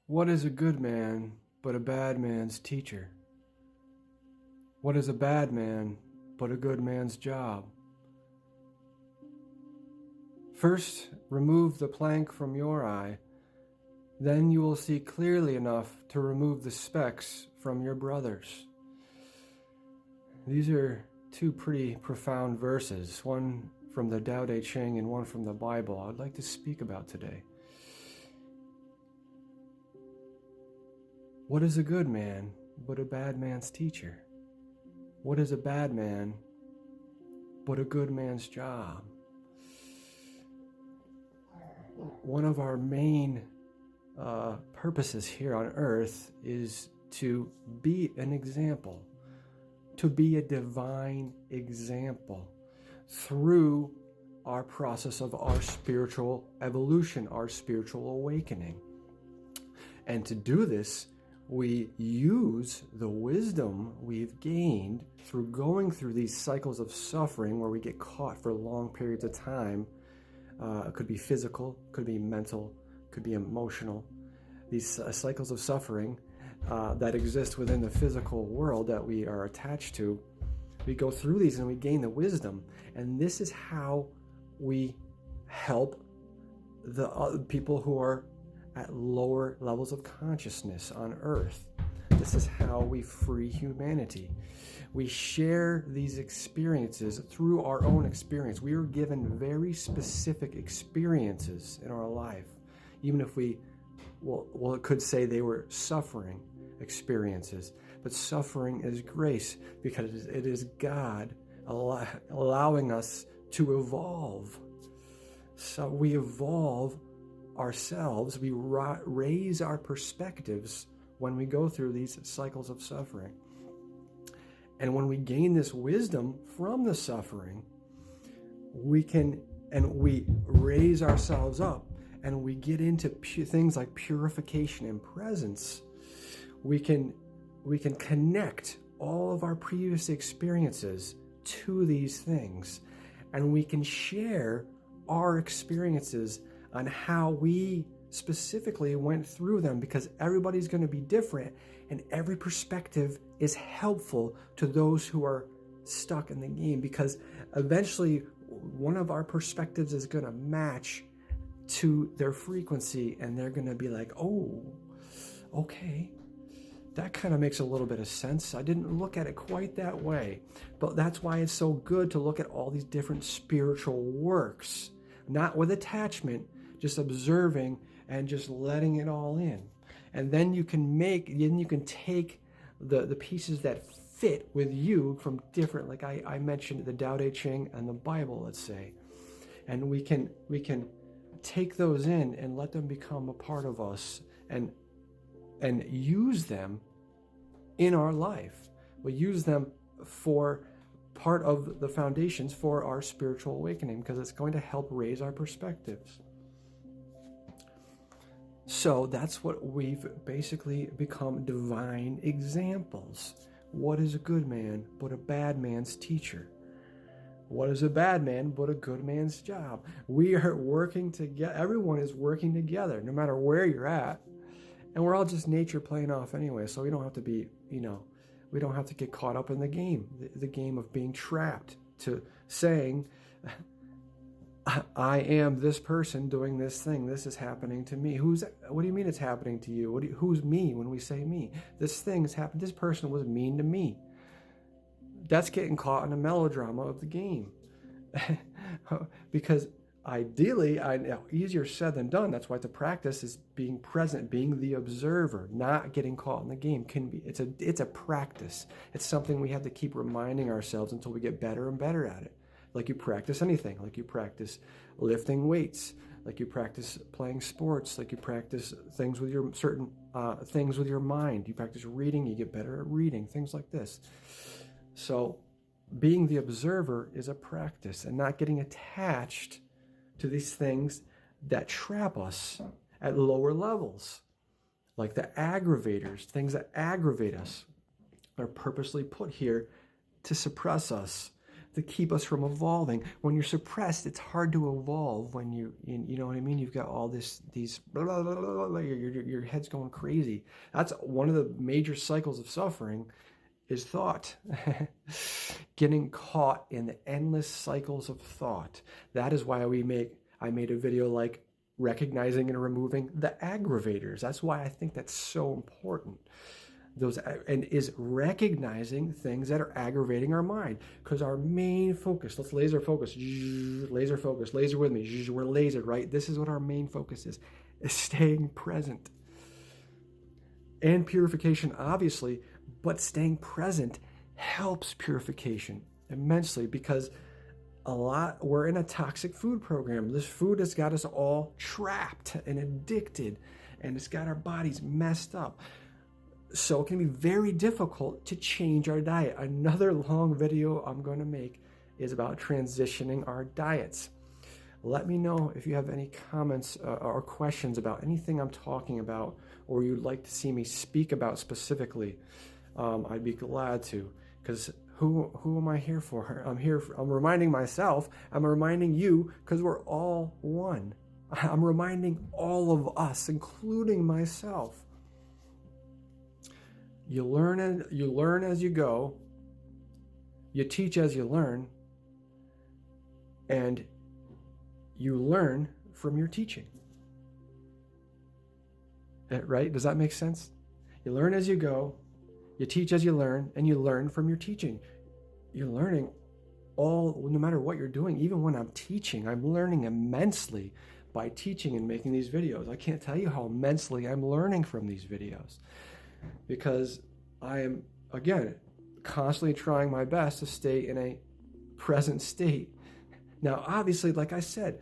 What is a good man but a bad man's teacher? What is a bad man but a good man's job? First, remove the plank from your eye. Then you will see clearly enough to remove the specks from your brother's. These are two pretty profound verses, one from the Tao Te Ching and one from the Bible I'd like to speak about today. What is a good man but a bad man's teacher? What is a bad man but a good man's job? One of our main purposes here on earth is to be an example, to be a divine example through our process of our spiritual evolution, our spiritual awakening. And to do this, we use the wisdom we've gained through going through these cycles of suffering where we get caught for long periods of time. It could be physical, could be mental, could be emotional. These cycles of suffering that exist within the physical world that we are attached to, we go through these and we gain the wisdom. And this is how we help the people who are at lower levels of consciousness on earth. This is how we free humanity. We share these experiences through our own experience. We are given very specific experiences in our life, even if it could say they were suffering experiences. But suffering is grace because it is God allowing us to evolve. So we evolve ourselves, we raise our perspectives when we go through these cycles of suffering. And when we gain this wisdom from the suffering, we raise ourselves up and we get into things like purification and presence. We can connect all of our previous experiences to these things, and we can share our experiences on how we specifically went through them, because everybody's going to be different and every perspective is helpful to those who are stuck in the game, because eventually one of our perspectives is going to match to their frequency and they're going to be like, oh, okay, that kind of makes a little bit of sense. I didn't look at it quite that way. But that's why it's so good to look at all these different spiritual works, not with attachment, just observing and just letting it all in. And then you can take the pieces that fit with you from different, like I mentioned, the Tao Te Ching and the Bible, let's say. And we can take those in and let them become a part of us and use them in our life. We use them for part of the foundations for our spiritual awakening, because it's going to help raise our perspectives. So that's what we've basically become, divine examples. What is a good man but a bad man's teacher? What is a bad man but a good man's job? We are working together. Everyone is working together, no matter where you're at. And we're all just nature playing off anyway, so we don't have to be, we don't have to get caught up in the game, the game of being trapped to saying, I am this person doing this thing. This is happening to me. What do you mean it's happening to you? Who's me when we say me? This thing has happened. This person was mean to me. That's getting caught in the melodrama of the game. Because ideally, easier said than done. That's why the practice is being present, being the observer, not getting caught in the game. It's a practice. It's something we have to keep reminding ourselves until we get better and better at it. Like you practice anything, like you practice lifting weights, like you practice playing sports, like you practice things with your certain things with your mind. You practice reading, you get better at reading, things like this. So being the observer is a practice, and not getting attached to these things that trap us at lower levels, like the aggravators, things that aggravate us are purposely put here to suppress us. to keep us from evolving. When you're suppressed, it's hard to evolve. When you know what I mean? You've got all these blah, blah, blah, blah, blah, your head's going crazy. That's one of the major cycles of suffering, is thought. Getting caught in the endless cycles of thought. That is why I made a video like recognizing and removing the aggravators. That's why I think that's so important. And is recognizing things that are aggravating our mind, because our main focus, let's laser focus, laser with me, we're lasered, right? This is what our main focus is staying present. And purification, obviously, but staying present helps purification immensely, because we're in a toxic food program. This food has got us all trapped and addicted, and it's got our bodies messed up. So it can be very difficult to change our diet. Another long video I'm going to make is about transitioning our diets. Let me know if you have any comments or questions about anything I'm talking about, or you'd like to see me speak about specifically. I'd be glad to, because who am I here for? I'm reminding myself, I'm reminding you, because we're all one. I'm reminding all of us, including myself. You learn as you go. You teach as you learn. And you learn from your teaching. Right? Does that make sense? You learn as you go. You teach as you learn, and you learn from your teaching. You're learning no matter what you're doing. Even when I'm teaching, I'm learning immensely by teaching and making these videos. I can't tell you how immensely I'm learning from these videos, because I am, again, constantly trying my best to stay in a present state. Now, obviously, like I said,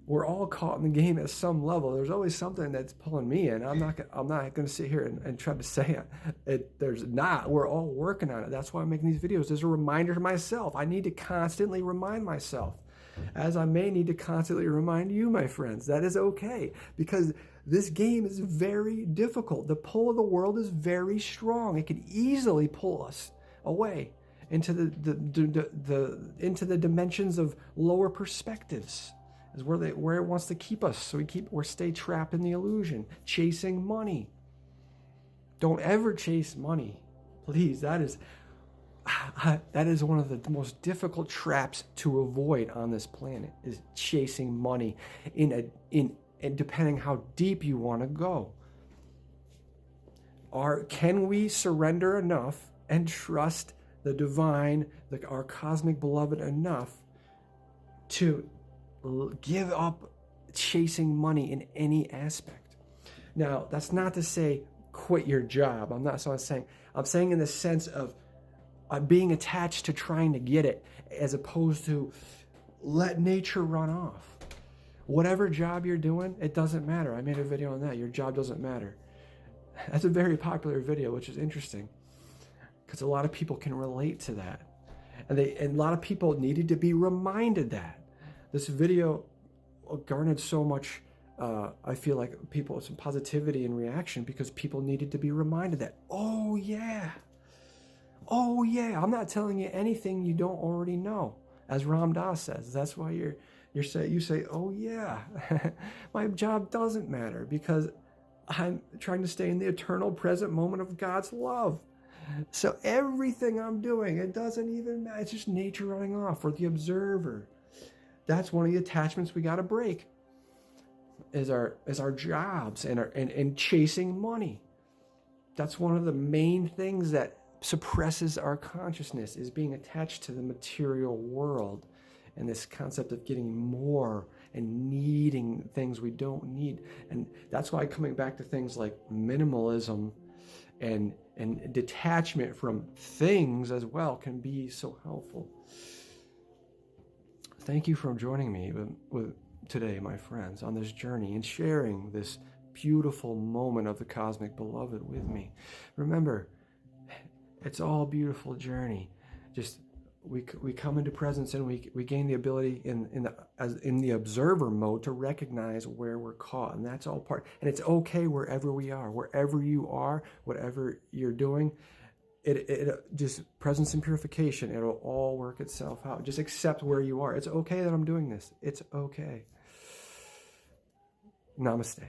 we're all caught in the game at some level. There's always something that's pulling me in. I'm not going to sit here and try to say it. There's not. We're all working on it. That's why I'm making these videos. There's a reminder to myself. I need to constantly remind myself, as I may need to constantly remind you, my friends. That is okay, because this game is very difficult. The pull of the world is very strong. It can easily pull us away into into the dimensions of lower perspectives, is where it wants to keep us. So we stay trapped in the illusion, chasing money. Don't ever chase money, please. That is one of the most difficult traps to avoid on this planet, is chasing money and depending how deep you want to go. Can we surrender enough and trust the divine, our cosmic beloved, enough to give up chasing money in any aspect? Now, that's not to say quit your job. I'm saying in the sense of being attached to trying to get it, as opposed to let nature run off. Whatever job you're doing, it doesn't matter. I made a video on that. Your job doesn't matter. That's a very popular video, which is interesting, because a lot of people can relate to that. And a lot of people needed to be reminded that. This video garnered so much, I feel like, some positivity and reaction, because people needed to be reminded that, oh yeah, I'm not telling you anything you don't already know. As Ram Dass says, that's why you say, oh yeah, my job doesn't matter, because I'm trying to stay in the eternal present moment of God's love. So everything I'm doing, it doesn't even matter. It's just nature running off, or the observer. That's one of the attachments we got to break, is our jobs and chasing money. That's one of the main things that suppresses our consciousness, is being attached to the material world, and this concept of getting more and needing things we don't need. And that's why coming back to things like minimalism and detachment from things as well can be so helpful. Thank you for joining me with today, my friends, on this journey and sharing this beautiful moment of the cosmic beloved with me. Remember, it's all a beautiful journey. Just we come into presence, and we gain the ability in the observer mode to recognize where we're caught, and that's all part. And it's okay wherever we are, wherever you are, whatever you're doing. it just presence and purification. It'll all work itself out. Just accept where you are. It's okay that I'm doing this. It's okay. Namaste.